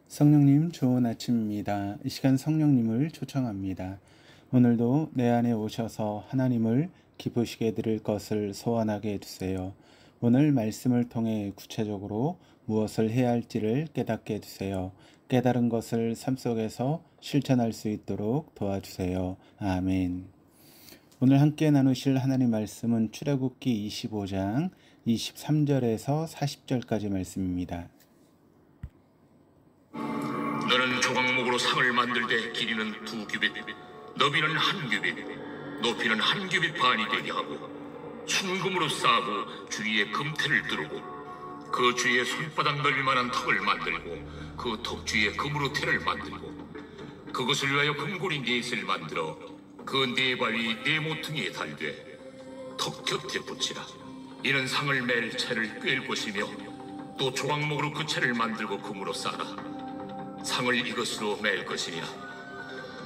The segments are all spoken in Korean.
성령님 좋은 아침입니다. 이 시간 성령님을 초청합니다. 오늘도 내 안에 오셔서 하나님을 기쁘시게 드릴 것을 소원하게 해주세요. 오늘 말씀을 통해 구체적으로 무엇을 해야 할지를 깨닫게 해주세요. 깨달은 것을 삶 속에서 실천할 수 있도록 도와주세요. 아멘. 오늘 함께 나누실 하나님 말씀은 출애굽기 25장 23절에서 40절까지 말씀입니다. 너는 조각목으로 상을 만들 때 길이는 2규빗, 너비는 1규빗, 높이는 1규빗 반이 되게 하고 순금으로 싸고 주위에 금테를 두르고 그 주위에 손바닥 넓이만한 턱을 만들고 그 턱 주위에 금으로 테를 만들고 그것을 위하여 금고리 4셋을 만들어 그 4바위 4모퉁이에 달되 턱 곁에 붙이라. 이는 상을 맬 채를 꿰을 것이며 또 조각목으로 그 채를 만들고 금으로 싸라. 상을 이것으로 맬 것이니라.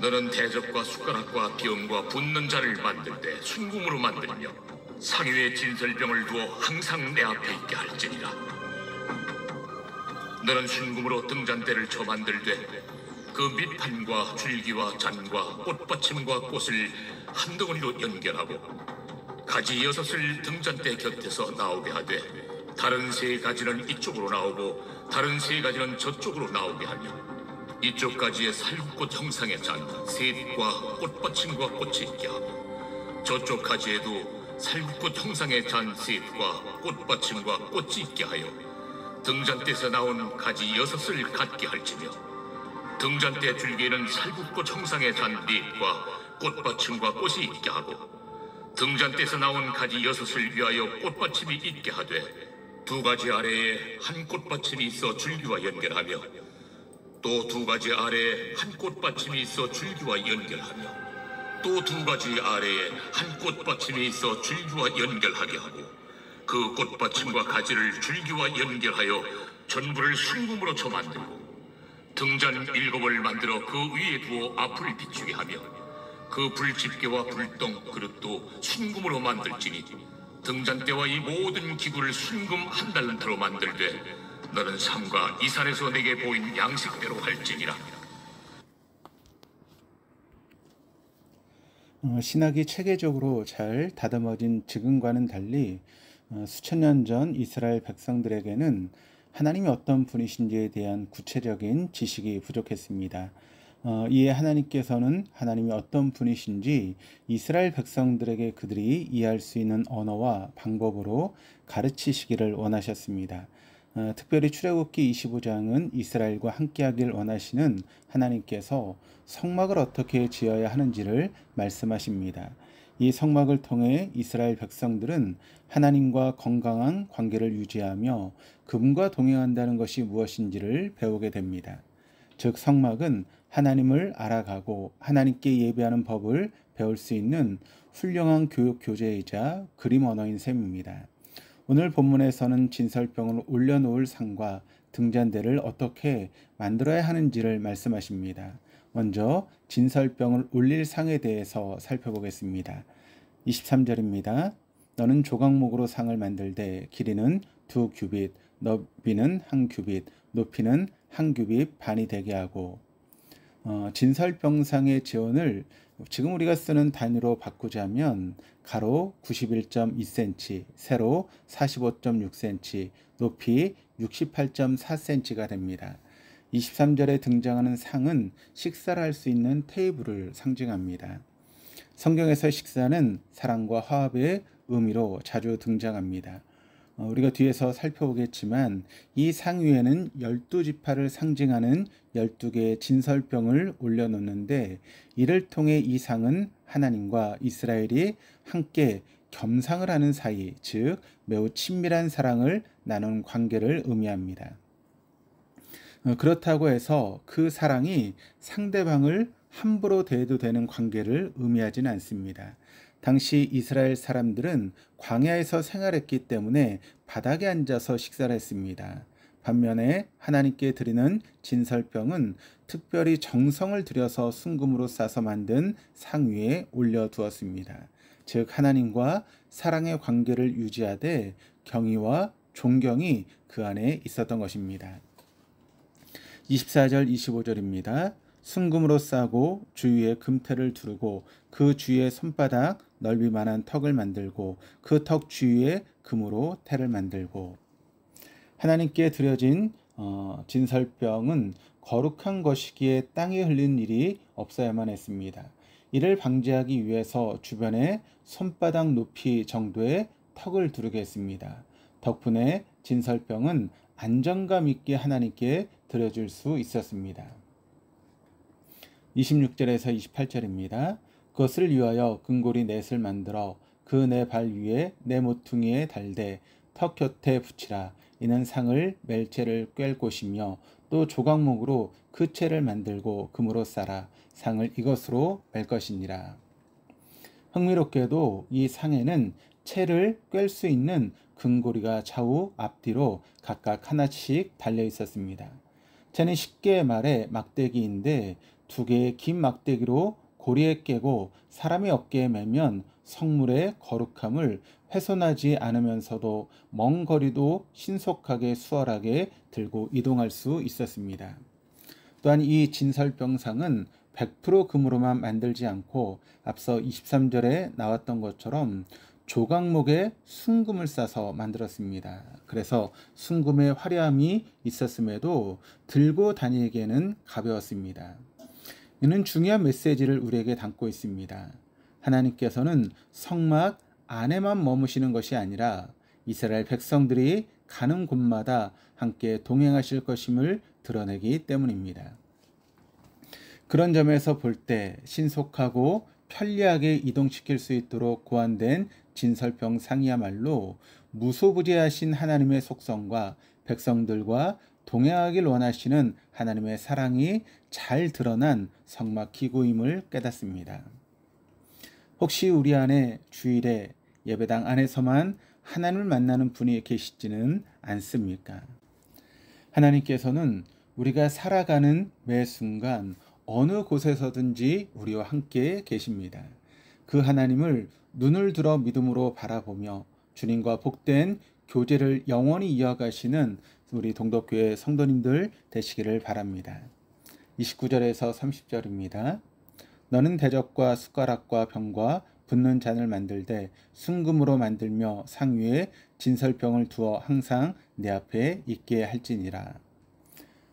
너는 대접과 숟가락과 병과 붓는 자를 만들 때 순금으로 만들며 상 위에 진설병을 두어 항상 내 앞에 있게 할지니라. 너는 순금으로 등잔대를 쳐 만들되 그 밑판과 줄기와 잔과 꽃받침과 꽃을 한 덩어리로 연결하고 가지 6을 등잔대 곁에서 나오게 하되 다른 3가지는 이쪽으로 나오고 다른 3가지는 저쪽으로 나오게 하며 이쪽 가지에 살구꽃 형상의 잔 셋과 꽃받침과 꽃이 있게 하고 저쪽 가지에도 살구꽃 형상의 잔 셋과 꽃받침과 꽃이 있게 하여 등잔대에서 나온 가지 6을 갖게 할지며 등잔대 줄기에는 살구꽃 형상의 잔 4과 꽃받침과 꽃이 있게 하고 등잔대에서 나온 가지 6을 위하여 꽃받침이 있게 하되 2가지 아래에 한 꽃받침이 있어 줄기와 연결하며 또 2가지 아래에 한 꽃받침이 있어 줄기와 연결하며 또 2가지 아래에 한 꽃받침이 있어 줄기와 연결하게 하고 그 꽃받침과 가지를 줄기와 연결하여 전부를 순금으로 쳐 만들고 등잔 7을 만들어 그 위에 두어 앞을 비추게 하며 그 불집게와 불똥 그릇도 순금으로 만들지니 등잔대와 이 모든 기구를 순금 1달란트로 만들되 너는 삼가 이 산에서 내게 보인 양식대로 할지니라. 신학이 체계적으로 잘 다듬어진 지금과는 달리 수천 년 전 이스라엘 백성들에게는 하나님이 어떤 분이신지에 대한 구체적인 지식이 부족했습니다. 이에 하나님께서는 하나님이 어떤 분이신지 이스라엘 백성들에게 그들이 이해할 수 있는 언어와 방법으로 가르치시기를 원하셨습니다. 특별히 출애굽기 25장은 이스라엘과 함께하길 원하시는 하나님께서 성막을 어떻게 지어야 하는지를 말씀하십니다. 이 성막을 통해 이스라엘 백성들은 하나님과 건강한 관계를 유지하며 그분과 동행한다는 것이 무엇인지를 배우게 됩니다. 즉 성막은 하나님을 알아가고 하나님께 예배하는 법을 배울 수 있는 훌륭한 교육 교재이자 그림 언어인 셈입니다. 오늘 본문에서는 진설병을 올려놓을 상과 등잔대를 어떻게 만들어야 하는지를 말씀하십니다. 먼저 진설병을 올릴 상에 대해서 살펴보겠습니다. 23절입니다. 너는 조각목으로 상을 만들되 길이는 2규빗, 너비는 1규빗, 높이는 1규빗 반이 되게 하고 진설병상의 지원을 지금 우리가 쓰는 단위로 바꾸자면 가로 91.2cm, 세로 45.6cm, 높이 68.4cm가 됩니다. 23절에 등장하는 상은 식사를 할 수 있는 테이블을 상징합니다. 성경에서 식사는 사랑과 화합의 의미로 자주 등장합니다. 우리가 뒤에서 살펴보겠지만 이 상 위에는 12지파를 상징하는 12개의 진설병을 올려놓는데 이를 통해 이 상은 하나님과 이스라엘이 함께 겸상을 하는 사이, 즉 매우 친밀한 사랑을 나눈 관계를 의미합니다. 그렇다고 해서 그 사랑이 상대방을 함부로 대해도 되는 관계를 의미하지는 않습니다. 당시 이스라엘 사람들은 광야에서 생활했기 때문에 바닥에 앉아서 식사를 했습니다. 반면에 하나님께 드리는 진설병은 특별히 정성을 들여서 순금으로 싸서 만든 상 위에 올려두었습니다. 즉 하나님과 사랑의 관계를 유지하되 경의와 존경이 그 안에 있었던 것입니다. 24절 25절입니다. 순금으로 싸고 주위에 금태를 두르고 그 주위에 손바닥 넓이만한 턱을 만들고 그 턱 주위에 금으로 태를 만들고. 하나님께 드려진 진설병은 거룩한 것이기에 땅에 흘린 일이 없어야만 했습니다. 이를 방지하기 위해서 주변에 손바닥 높이 정도의 턱을 두르게 했습니다. 덕분에 진설병은 안정감 있게 하나님께 드려줄 수 있었습니다. 26절에서 28절입니다. 그것을 위하여 금고리 넷을 만들어 그 네 발 위에 네 모퉁이에 달되 턱 곁에 붙이라. 이는 상을 멜체를 꿰 곳이며 또 조각목으로 그 채를 만들고 금으로 싸라. 상을 이것으로 맬 것이니라. 흥미롭게도 이 상에는 채를 꿰 수 있는 금고리가 좌우 앞뒤로 각각 하나씩 달려 있었습니다. 채는 쉽게 말해 막대기인데 두 개의 긴 막대기로 고리에 깨고 사람의 어깨에 매면 성물의 거룩함을 훼손하지 않으면서도 먼 거리도 신속하게 수월하게 들고 이동할 수 있었습니다. 또한 이 진설병상은 100% 금으로만 만들지 않고 앞서 23절에 나왔던 것처럼 조각목에 순금을 싸서 만들었습니다. 그래서 순금의 화려함이 있었음에도 들고 다니기에는 가벼웠습니다. 이는 중요한 메시지를 우리에게 담고 있습니다. 하나님께서는 성막 안에만 머무시는 것이 아니라 이스라엘 백성들이 가는 곳마다 함께 동행하실 것임을 드러내기 때문입니다. 그런 점에서 볼 때 신속하고 편리하게 이동시킬 수 있도록 고안된 진설병상이야말로 무소부재하신 하나님의 속성과 백성들과 동행하길 원하시는 하나님의 사랑이 잘 드러난 성막 기구임을 깨닫습니다. 혹시 우리 안에 주일에 예배당 안에서만 하나님을 만나는 분이 계시지는 않습니까? 하나님께서는 우리가 살아가는 매 순간 어느 곳에서든지 우리와 함께 계십니다. 그 하나님을 눈을 들어 믿음으로 바라보며 주님과 복된 교제를 영원히 이어가시는 우리 동덕교회 성도님들 되시기를 바랍니다. 29절에서 30절입니다. 너는 대접과 숟가락과 병과 붓는 잔을 만들되 순금으로 만들며 상 위에 진설병을 두어 항상 내 앞에 있게 할지니라.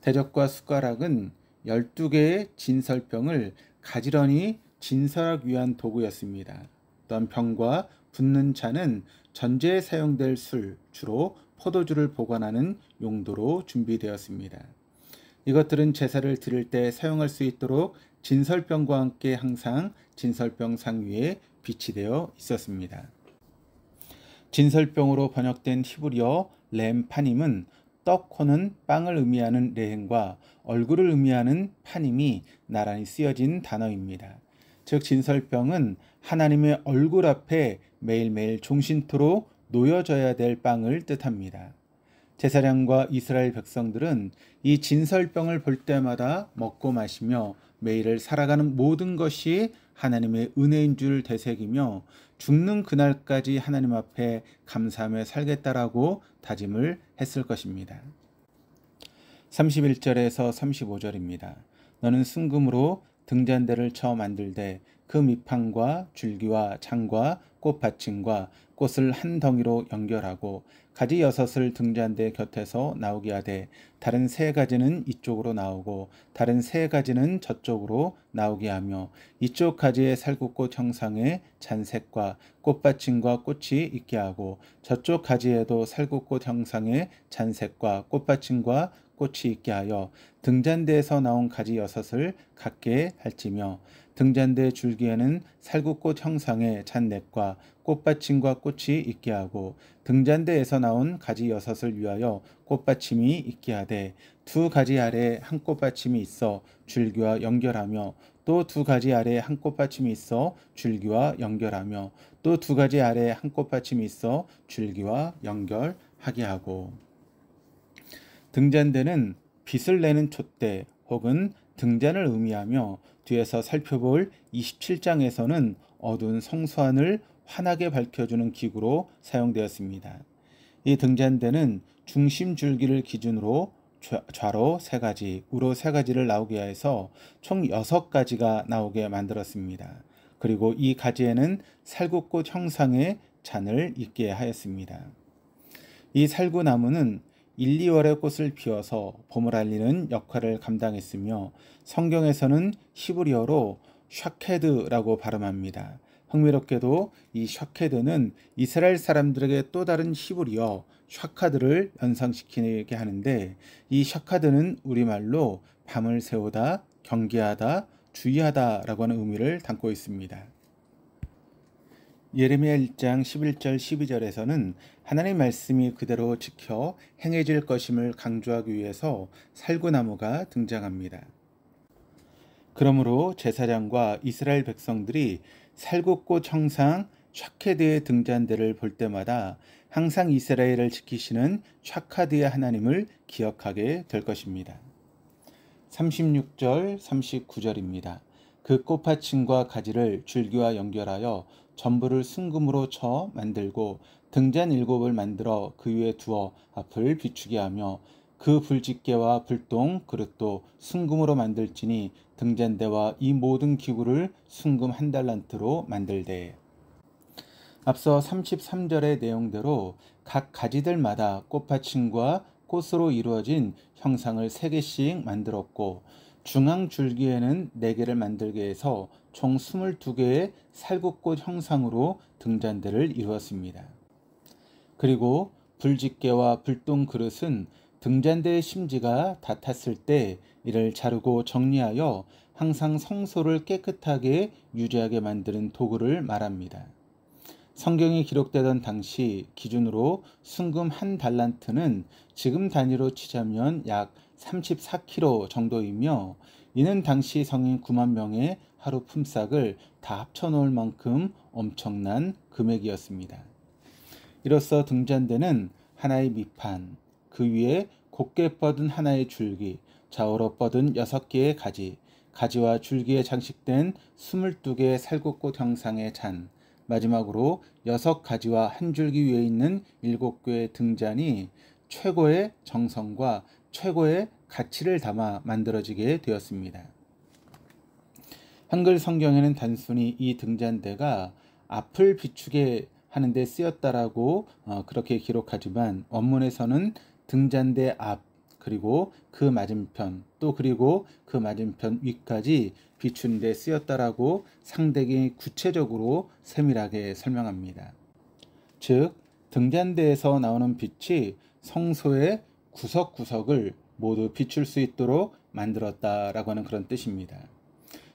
대접과 숟가락은 12개의 진설병을 가지런히 진설하기 위한 도구였습니다. 또한 병과 붓는 잔은 전제에 사용될 술, 주로 포도주를 보관하는 용도로 준비되었습니다. 이것들은 제사를 드릴 때 사용할 수 있도록 진설병과 함께 항상 진설병 상 위에 비치되어 있었습니다. 진설병으로 번역된 히브리어 렘파님은 떡 호는 빵을 의미하는 레헴과 얼굴을 의미하는 파님이 나란히 쓰여진 단어입니다. 즉 진설병은 하나님의 얼굴 앞에 매일매일 종신토로 놓여져야 될 빵을 뜻합니다. 제사장과 이스라엘 백성들은 이 진설병을 볼 때마다 먹고 마시며 매일을 살아가는 모든 것이 하나님의 은혜인 줄 되새기며 죽는 그날까지 하나님 앞에 감사하며 살겠다라고 다짐을 했을 것입니다. 31절에서 35절입니다. 너는 순금으로 등잔대를 쳐 만들되 그 밑판과 줄기와 장과 꽃받침과 꽃을 한 덩이로 연결하고 가지 6을 등잔대 곁에서 나오게 하되 다른 3가지는 이쪽으로 나오고 다른 3가지는 저쪽으로 나오게 하며 이쪽 가지에 살구꽃 형상의 잔색과 꽃받침과 꽃이 있게 하고 저쪽 가지에도 살구꽃 형상의 잔색과 꽃받침과 꽃이 있게 하여 등잔대에서 나온 가지 6을 갖게 할지며 등잔대 줄기에는 살구꽃 형상의 잔넷과 꽃받침과 꽃이 있게 하고 등잔대에서 나온 가지 6을 위하여 꽃받침이 있게 하되 2가지 아래에 한 꽃받침이 있어 줄기와 연결하며 또 2가지 아래에 한 꽃받침이 있어 줄기와 연결하며 또 2가지 아래에 한 꽃받침이 있어 줄기와 연결하게 하고. 등잔대는 빛을 내는 촛대 혹은 등잔을 의미하며 뒤에서 살펴볼 27장에서는 어두운 성소안을 환하게 밝혀주는 기구로 사용되었습니다. 이 등잔대는 중심 줄기를 기준으로 좌로 3가지, 우로 3가지를 나오게 해서 총 6가지가 나오게 만들었습니다. 그리고 이 가지에는 살구꽃 형상의 잔을 있게 하였습니다. 이 살구나무는 1, 2월의 꽃을 피워서 봄을 알리는 역할을 감당했으며 성경에서는 히브리어로 샤케드라고 발음합니다. 흥미롭게도 이 샤케드는 이스라엘 사람들에게 또 다른 히브리어 샤카드를 연상시키게 하는데, 이 샤카드는 우리말로 밤을 새우다, 경계하다, 주의하다 라고 하는 의미를 담고 있습니다. 예레미야 1장 11절 12절에서는 하나님의 말씀이 그대로 지켜 행해질 것임을 강조하기 위해서 살구나무가 등장합니다. 그러므로 제사장과 이스라엘 백성들이 살구꽃 형상 샤케드의 등잔대를 볼 때마다 항상 이스라엘을 지키시는 샤카드의 하나님을 기억하게 될 것입니다. 36절 39절입니다. 그 꽃받침과 가지를 줄기와 연결하여 전부를 순금으로 쳐 만들고 등잔 7을 만들어 그 위에 두어 앞을 비추게 하며 그 불집게와 불똥 그릇도 순금으로 만들지니 등잔대와 이 모든 기구를 순금 1달란트로 만들되. 앞서 33절의 내용대로 각 가지들마다 꽃받침과 꽃으로 이루어진 형상을 3개씩 만들었고 중앙 줄기에는 4개를 만들게 해서 총 22개의 살구꽃 형상으로 등잔대를 이루었습니다. 그리고 불집게와 불똥 그릇은 등잔대의 심지가 다 탔을 때 이를 자르고 정리하여 항상 성소를 깨끗하게 유지하게 만드는 도구를 말합니다. 성경이 기록되던 당시 기준으로 순금 1달란트는 지금 단위로 치자면 약 34kg 정도이며, 이는 당시 성인 9만 명의 하루 품삯을 다 합쳐놓을 만큼 엄청난 금액이었습니다. 이로써 등잔대는 하나의 밑판, 그 위에 곧게 뻗은 하나의 줄기, 좌우로 뻗은 6개의 가지, 가지와 줄기에 장식된 22개의 살구꽃 형상의 잔, 마지막으로 6가지와 한 줄기 위에 있는 7개의 등잔이 최고의 정성과 최고의 가치를 담아 만들어지게 되었습니다. 한글 성경에는 단순히 이 등잔대가 앞을 비추게 하는데 쓰였다라고 그렇게 기록하지만, 원문에서는 등잔대 앞, 그리고 그 맞은편, 또 그리고 그 맞은편 위까지 비추는 데 쓰였다라고 상당히 구체적으로 세밀하게 설명합니다. 즉, 등잔대에서 나오는 빛이 성소의 구석구석을 모두 비출 수 있도록 만들었다라고 하는 그런 뜻입니다.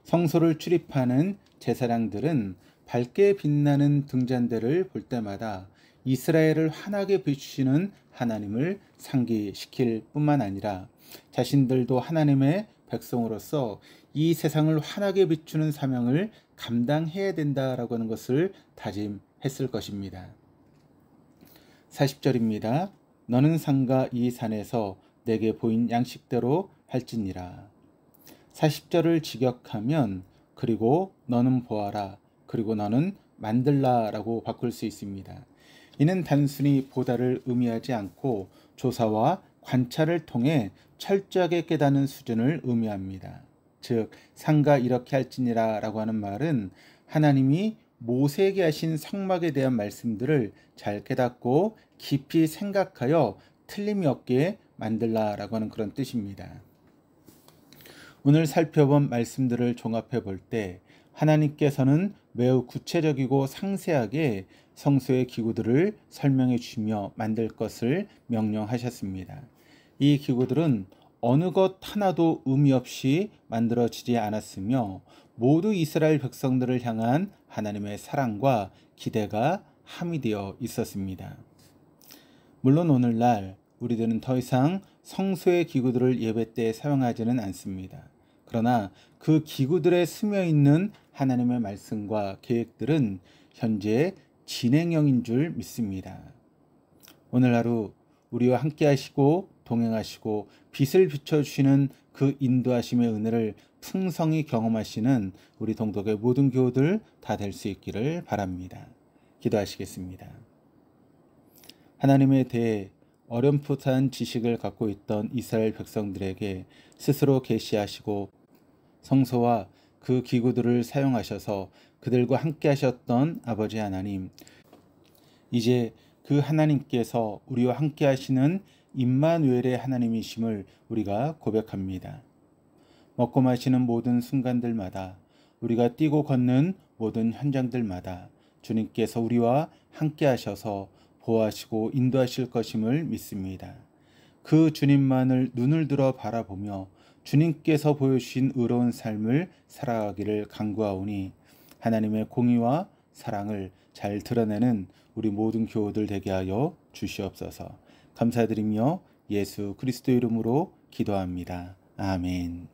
성소를 출입하는 제사장들은 밝게 빛나는 등잔대를 볼 때마다 이스라엘을 환하게 비추시는 하나님을 상기시킬 뿐만 아니라 자신들도 하나님의 백성으로서 이 세상을 환하게 비추는 사명을 감당해야 된다라고 하는 것을 다짐했을 것입니다. 40절입니다. 너는 상가 이 산에서 내게 보인 양식대로 할지니라. 40절을 직역하면 그리고 너는 보아라, 그리고 너는 만들라 라고 바꿀 수 있습니다. 이는 단순히 보다를 의미하지 않고 조사와 관찰을 통해 철저하게 깨닫는 수준을 의미합니다. 즉, 상가 이렇게 할지니라 라고 하는 말은 하나님이 모세에게 하신 성막에 대한 말씀들을 잘 깨닫고 깊이 생각하여 틀림이 없게 만들라 라고 하는 그런 뜻입니다. 오늘 살펴본 말씀들을 종합해 볼 때 하나님께서는 매우 구체적이고 상세하게 성소의 기구들을 설명해 주시며 만들 것을 명령하셨습니다. 이 기구들은 어느 것 하나도 의미 없이 만들어지지 않았으며 모두 이스라엘 백성들을 향한 하나님의 사랑과 기대가 함의되어 있었습니다. 물론 오늘날 우리들은 더 이상 성소의 기구들을 예배 때 사용하지는 않습니다. 그러나 그 기구들에 스며 있는 하나님의 말씀과 계획들은 현재 진행형인 줄 믿습니다. 오늘 하루 우리와 함께 하시고 동행하시고 빛을 비춰주시는 그 인도하심의 은혜를 풍성히 경험하시는 우리 동독의 모든 교우들 다 될 수 있기를 바랍니다. 기도하시겠습니다. 하나님에 대해 어렴풋한 지식을 갖고 있던 이스라엘 백성들에게 스스로 계시하시고 성소와 그 기구들을 사용하셔서 그들과 함께 하셨던 아버지 하나님, 이제 그 하나님께서 우리와 함께 하시는 임마누엘의 하나님이심을 우리가 고백합니다. 먹고 마시는 모든 순간들마다, 우리가 뛰고 걷는 모든 현장들마다 주님께서 우리와 함께 하셔서 보호하시고 인도하실 것임을 믿습니다. 그 주님만을 눈을 들어 바라보며 주님께서 보여주신 의로운 삶을 살아가기를 간구하오니 하나님의 공의와 사랑을 잘 드러내는 우리 모든 교우들 되게 하여 주시옵소서. 감사드리며 예수 그리스도 이름으로 기도합니다. 아멘.